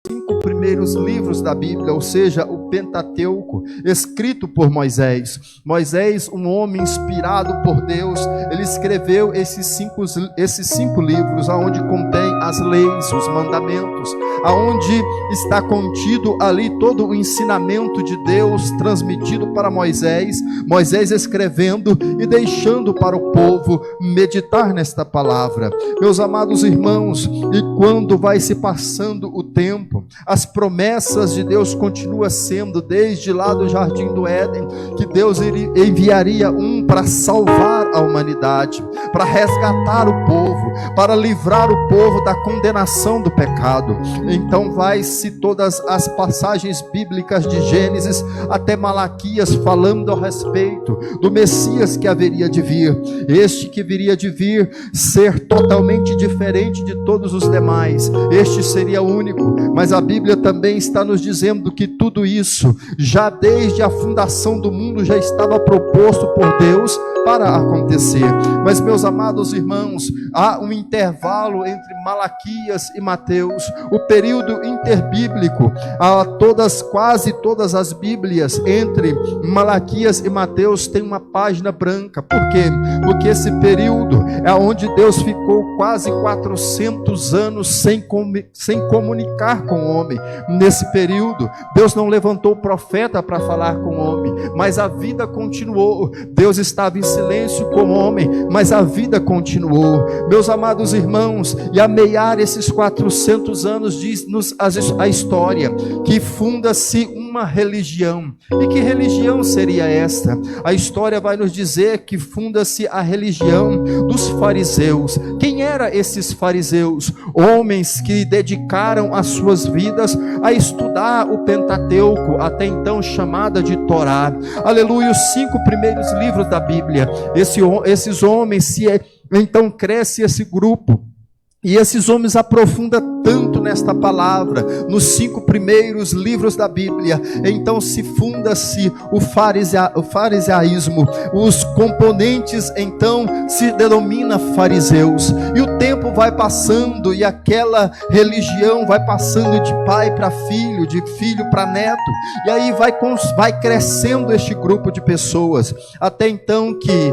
5 primeiros livros da Bíblia, ou seja, o Pentateuco, escrito por Moisés. Moisés, um homem inspirado por Deus, ele escreveu esses cinco livros, aonde contém as leis, os mandamentos, aonde está contido ali todo o ensinamento de Deus transmitido para Moisés, Moisés escrevendo e deixando para o povo meditar nesta palavra. Meus amados irmãos, e quando vai se passando o tempo, as promessas de Deus continuam sendo, desde lá do Jardim do Éden, que Deus enviaria para salvar a humanidade, para resgatar o povo, para livrar o povo da condenação do pecado. Então vai-se todas as passagens bíblicas de Gênesis até Malaquias, falando a respeito do Messias que haveria de vir, este que viria de vir ser totalmente diferente de todos os demais, este seria único. Mas a Bíblia também está nos dizendo que tudo isso, já desde a fundação do mundo, já estava proposto por Deus para acontecer. Mas, meus amados irmãos, há um intervalo entre Malaquias e Mateus, o período interbíblico. Quase todas as Bíblias entre Malaquias e Mateus tem uma página branca. Por quê? Porque esse período é onde Deus ficou quase 400 anos sem comunicar com o homem. Nesse período, Deus não levantou profeta para falar com o homem, mas a vida continuou. Deus estava em silêncio com o homem, mas a vida continuou. Meus amados irmãos, e a meiar esses 400 anos, diz-nos a história que funda-se uma religião. E que religião seria esta? A história vai nos dizer que funda-se a religião dos fariseus. Quem eram esses fariseus? Homens que dedicaram as suas vidas a estudar o Pentateuco, até então chamada de Torá. Aleluia, os 5 primeiros livros da Bíblia. Esses homens, então cresce esse grupo, e esses homens aprofundam tanto nesta palavra, nos 5 primeiros livros da Bíblia. Então se funda-se o fariseísmo, os componentes então se denomina fariseus, e o tempo vai passando, e aquela religião vai passando de pai para filho, de filho para neto, e aí vai crescendo este grupo de pessoas, até então que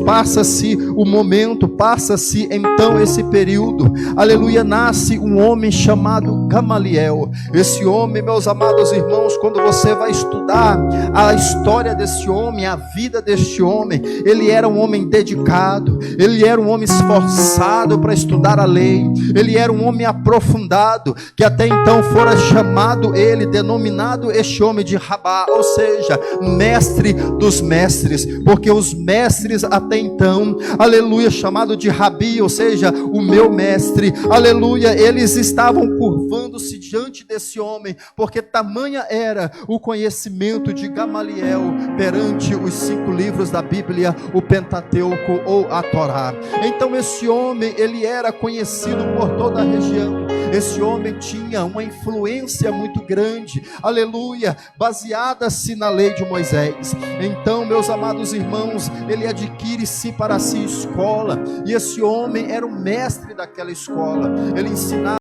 passa-se o momento, passa-se então esse período, aleluia, nasce um homem chamado Gamaliel. Esse homem, meus amados irmãos, quando você vai estudar a história desse homem, a vida deste homem, ele era um homem dedicado, ele era um homem esforçado para estudar a lei, ele era um homem aprofundado, que até então fora denominado este homem de Rabá, ou seja, mestre dos mestres, porque os mestres até então, aleluia, chamado de Rabi, ou seja, o meu mestre, aleluia, eles estavam curvando-se diante desse homem, porque tamanha era o conhecimento de Gamaliel perante os 5 livros da Bíblia, o Pentateuco ou a Torá. Então esse homem, ele era conhecido por toda a região. Esse homem tinha uma influência muito grande, aleluia, baseada-se na lei de Moisés. Então, meus amados irmãos, ele adquire-se para si escola, e esse homem era o mestre daquela escola. Ele ensinava